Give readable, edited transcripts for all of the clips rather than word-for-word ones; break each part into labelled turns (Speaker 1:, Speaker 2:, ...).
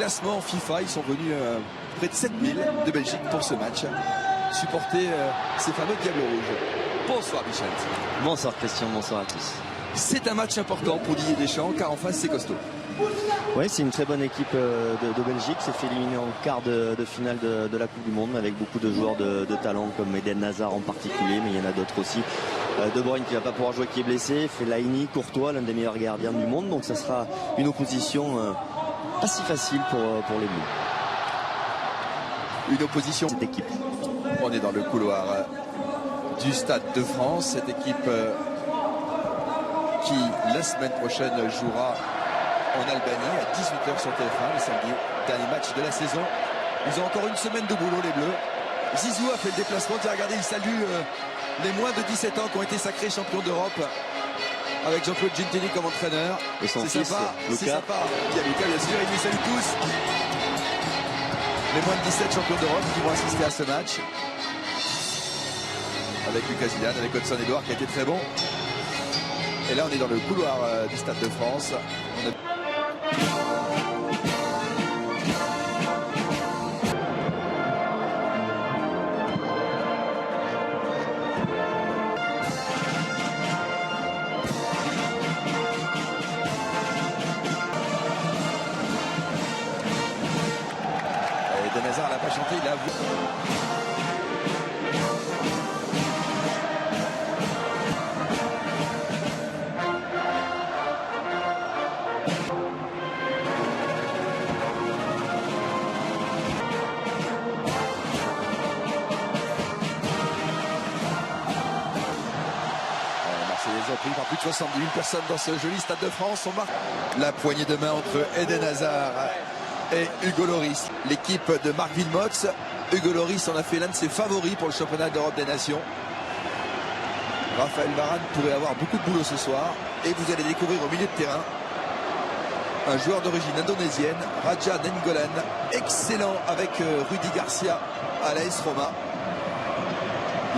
Speaker 1: classement FIFA. Ils sont venus près de 7000 de Belgique pour ce match, supporter ces fameux Diables Rouges. Bonsoir Michel.
Speaker 2: Bonsoir Christian, bonsoir à tous.
Speaker 1: C'est un match important pour Didier Deschamps car en face c'est costaud.
Speaker 2: Oui, c'est une très bonne équipe de Belgique. S'est fait éliminer en quart de finale de la Coupe du Monde avec beaucoup de joueurs de talent comme Eden Hazard en particulier, mais il y en a d'autres aussi. De Bruyne qui ne va pas pouvoir jouer, qui est blessé. Fellaini, Courtois, l'un des meilleurs gardiens du monde. Donc ça sera une opposition pas si facile pour les Bleus.
Speaker 1: Une opposition. Cette équipe. On est dans le couloir du Stade de France. Cette équipe qui la semaine prochaine jouera en Albanie à 18h sur TF1, le samedi, dernier match de la saison. Ils ont encore une semaine de boulot, les Bleus. Zizou a fait le déplacement. Regardez, il salue les moins de 17 ans qui ont été sacrés champions d'Europe avec Jean-Claude Gintini comme entraîneur.
Speaker 2: Et son
Speaker 1: c'est
Speaker 2: fils,
Speaker 1: sympa,
Speaker 2: Lucas.
Speaker 1: c'est sympa. Il y a Lucas, bien sûr, il les salue tous. Les moins de 17 champions d'Europe qui vont assister à ce match. Avec Lucas Zidane, avec Hudson Edouard qui a été très bon. Et là, on est dans le couloir du Stade de France. Eden Hazard n'a pas chanté, il a avoué. Ils ont pris par plus de 70 000 personnes dans ce joli Stade de France. On marque la poignée de main entre Eden Hazard et Hugo Lloris. L'équipe de Marc Wilmots. Hugo Lloris en a fait l'un de ses favoris pour le championnat d'Europe des Nations. Raphaël Varane pourrait avoir beaucoup de boulot ce soir. Et vous allez découvrir au milieu de terrain un joueur d'origine indonésienne, Raja Nainggolan, excellent avec Rudy Garcia à l'AS Roma.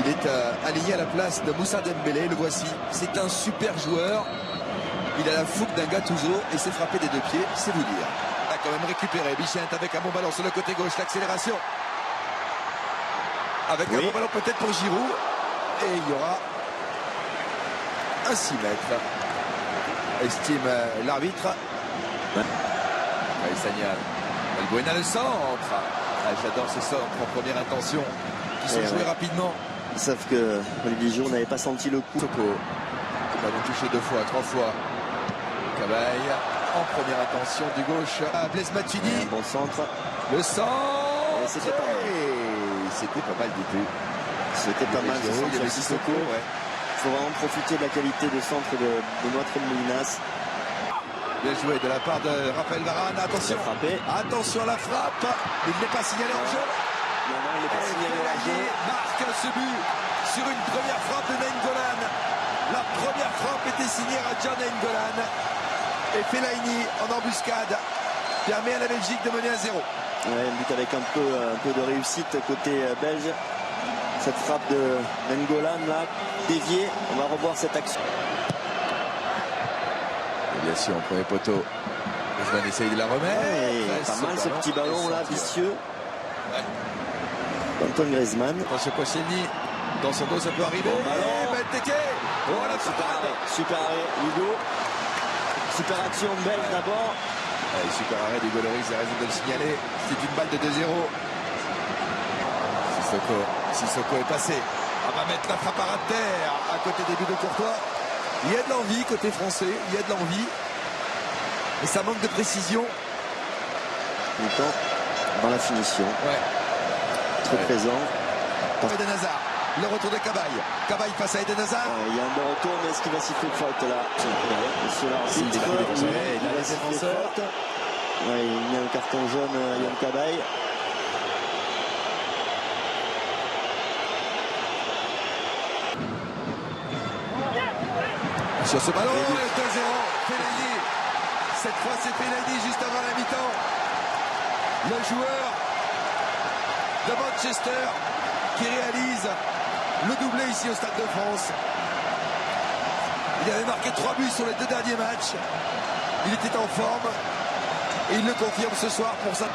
Speaker 1: Il est aligné à la place de Moussa Dembélé, le voici. C'est un super joueur. Il a la fougue d'un Gattuso et s'est frappé des deux pieds, c'est vous dire. Il a quand même récupéré Bichent avec un bon ballon sur le côté gauche, l'accélération. Avec un bon ballon peut-être pour Giroud. Et il y aura un 6 mètres. Estime l'arbitre. Il signale. Valbuena le centre. Ah, j'adore ce centre en première intention. Qui sont joués rapidement.
Speaker 2: Sauf que Olivier Giroud n'avait pas senti le coup.
Speaker 1: Soko. Ballon touché 2 fois, 3 fois. Cabaye en première intention du gauche à Blaise Matuidi.
Speaker 2: Bon centre.
Speaker 1: Le centre.
Speaker 2: C'était pas mal.
Speaker 1: C'était pas mal du tout.
Speaker 2: C'était pas mal.
Speaker 1: Il y avait Sissoko.
Speaker 2: Il faut vraiment profiter de la qualité de centre de notre Molinas.
Speaker 1: Bien joué de la part de Raphaël Varane. Attention. Attention à la frappe. Il n'est pas signalé en jeu.
Speaker 2: Non, il n'est pas signalé en jeu.
Speaker 1: Marque ce but sur une première frappe de Nainggolan. La première frappe était signée Raja Nainggolan. Et Fellaini en embuscade permet à la Belgique de mener à 0.
Speaker 2: Ouais, un but avec un peu de réussite côté belge. Cette frappe de Nainggolan là, déviée. On va revoir cette action.
Speaker 1: Et bien sûr, en premier poteau. Griezmann essaye de la remettre.
Speaker 2: Pas mal ce petit ballon là, vicieux. Antoine Griezmann.
Speaker 1: Attention Koscielny, dans son dos ça peut arriver. Benteke. Oh la
Speaker 2: super arrêt, Hugo. Super action belge d'abord.
Speaker 1: Super arrêt d'Hugo Lloris, il a raison de le signaler. C'est une balle de 2-0. Sissoko est passé. On va mettre la frappe à ras de terre à côté des buts de Courtois. Il y a de l'envie côté français, il y a de l'envie. Et ça manque de précision.
Speaker 2: En même temps, dans la finition. Très présent.
Speaker 1: Eden Hazard, le retour de Cabaye. Cabaye face à Eden Hazard.
Speaker 2: Il y a un bon retour, mais est-ce qu'il va siffler faute là? Monsieur l'arbitre,
Speaker 1: il a laissé faute.
Speaker 2: Il y a un carton jaune à Yann Cabaye.
Speaker 1: Sur ce ballon, 2-0, Fellaini. Cette fois, c'est Fellaini juste avant la mi-temps. Le joueur de Manchester qui réalise le doublé ici au Stade de France. Il avait marqué 3 buts sur les 2 derniers matchs. Il était en forme. Et il le confirme ce soir pour ça.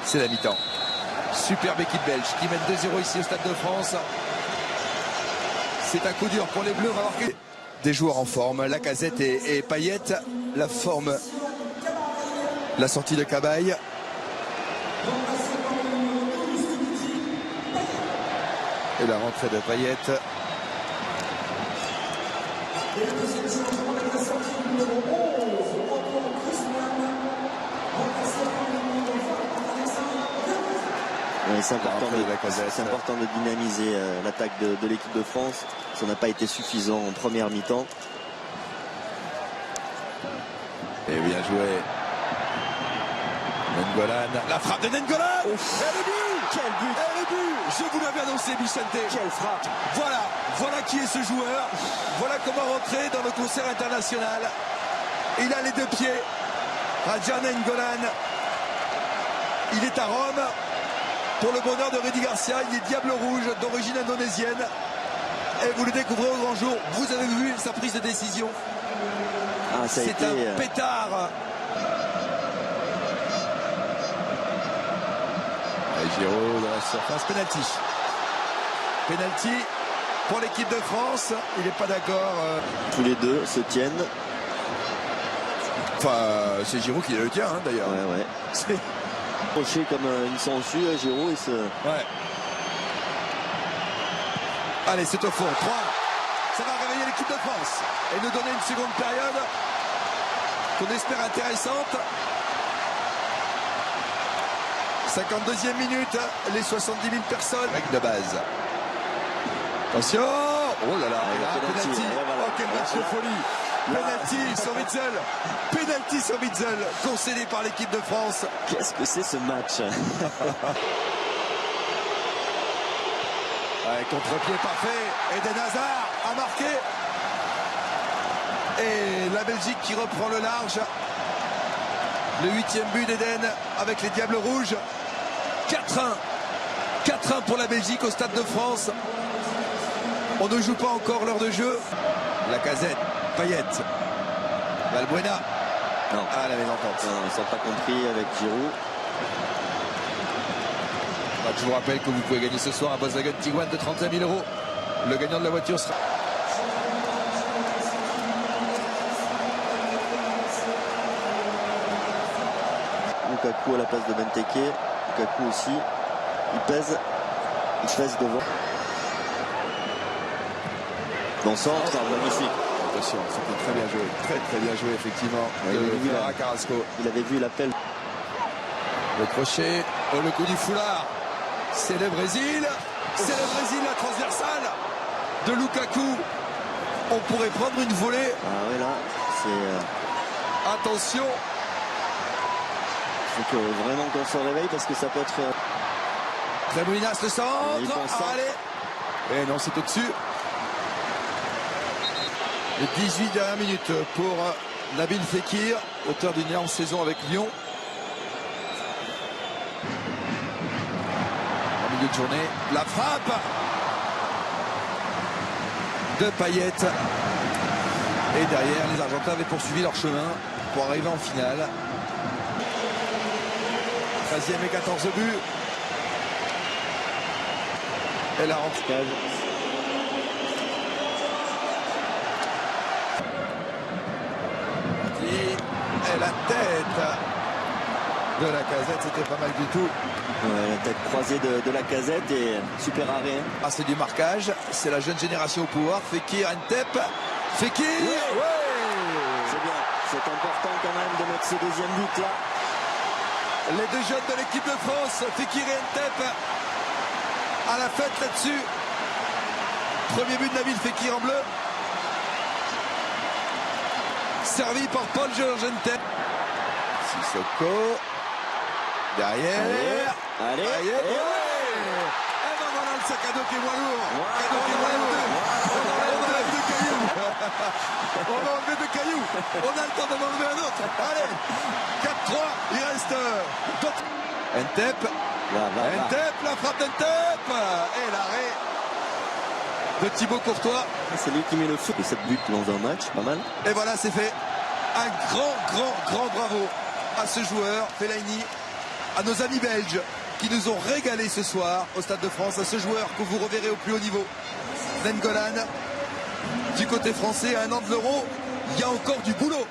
Speaker 1: C'est la mi-temps. Superbe équipe belge qui mène 2-0 ici au Stade de France. C'est un coup dur pour les Bleus. Des joueurs en forme, Lacazette et Payet. La forme, la sortie de Cabaye. Et la rentrée de Payet.
Speaker 2: Ouais, c'est important de dynamiser l'attaque de l'équipe de France. Ça n'a pas été suffisant en première mi-temps.
Speaker 1: Et bien joué. Nengolan. La frappe de Nengolan. Et le but.
Speaker 2: Quel but!
Speaker 1: Et le but. Je vous l'avais annoncé, Vicente.
Speaker 2: Quelle frappe!
Speaker 1: Voilà qui est ce joueur. Voilà comment rentrer dans le concert international. Il a les deux pieds. Radja Nengolan. Il est à Rome. Pour le bonheur de Rudy Garcia, il est Diable Rouge d'origine indonésienne. Et vous le découvrez au grand jour. Vous avez vu sa prise de décision.
Speaker 2: Ah,
Speaker 1: c'est un pétard. Et Giroud dans la surface. Penalty. Penalty pour l'équipe de France. Il n'est pas d'accord.
Speaker 2: Tous les deux se tiennent.
Speaker 1: Enfin, c'est Giroud qui le tient d'ailleurs.
Speaker 2: Ouais.
Speaker 1: C'est...
Speaker 2: Crochet comme une sangsue, Giroud, il se...
Speaker 1: Ouais. Allez, c'est au fond. 3. Ça va réveiller l'équipe de France. Et nous donner une seconde période qu'on espère intéressante. 52e minute. Les 70 000 personnes. Règle de base. Attention. Oh là là. Penalty. Oh, quel match de folie. Penalty sur Witzel. Penalty sur Witzel. Concédé par l'équipe de France.
Speaker 2: Qu'est-ce que c'est ce match?
Speaker 1: Contre-pied parfait. Eden Hazard a marqué. Et la Belgique qui reprend le large. Le 8e but d'Eden avec les Diables Rouges. 4-1. 4-1 pour la Belgique au Stade de France. On ne joue pas encore l'heure de jeu. Lacazette, Payet, Valbuena.
Speaker 2: Non.
Speaker 1: Ah, la mésentente.
Speaker 2: Non, ils ne sont pas compris avec Giroud.
Speaker 1: Je vous rappelle que vous pouvez gagner ce soir un Volkswagen Tiguan de 35 000 €. Le gagnant de la voiture sera...
Speaker 2: Lukaku à la place de Benteke. Lukaku aussi. Il pèse devant. Bon centre, magnifique.
Speaker 1: Attention, c'était très bien joué. Très bien joué, effectivement. Carrasco.
Speaker 2: Il avait vu l'appel.
Speaker 1: Le crochet. Oh, le coup du foulard. C'est le Brésil. C'est le Brésil, la transversale de Lukaku. On pourrait prendre une volée.
Speaker 2: Ah oui, là, c'est...
Speaker 1: Attention.
Speaker 2: Il faut que vraiment qu'on se réveille parce que ça peut être...
Speaker 1: Très Moulinas, le centre. Allez. Et non, c'est au-dessus. Les 18 dernières minutes pour Nabil Fekir, auteur d'une énorme saison avec Lyon. En milieu de journée, la frappe de Payet. Et derrière, les Argentins avaient poursuivi leur chemin pour arriver en finale. 13e et 14 buts. Et la rentrée. Et la tête de Lacazette, c'était pas mal du tout.
Speaker 2: Ouais, la tête croisée de Lacazette et super arrêt.
Speaker 1: Ah, c'est du marquage, c'est la jeune génération au pouvoir. Fekir, Ntep. Fekir,
Speaker 2: C'est bien, c'est important quand même de mettre ce deuxième but là.
Speaker 1: Les deux jeunes de l'équipe de France, Fekir et Ntep, à la fête là-dessus. Premier but de Nabil Fekir en bleu. Servi par Paul Georges Ntep. Sissoko. Derrière.
Speaker 2: Allez.
Speaker 1: Et ben voilà le sac à dos qui est moins lourd. On enlève deux cailloux. On va enlever deux cailloux. On a le temps d'en enlever un autre. Allez. 4-3. Il reste d'autres. Ntep. Ntep, la frappe d'Ntep. Et l'arrêt de Thibaut Courtois.
Speaker 2: C'est lui qui met le feu. Et 7 buts dans un match, pas mal.
Speaker 1: Et voilà, c'est fait. Un grand bravo à ce joueur, Fellaini, à nos amis belges qui nous ont régalé ce soir au Stade de France, à ce joueur que vous reverrez au plus haut niveau. Nainggolan, du côté français, à 1 an de l'Euro, il y a encore du boulot.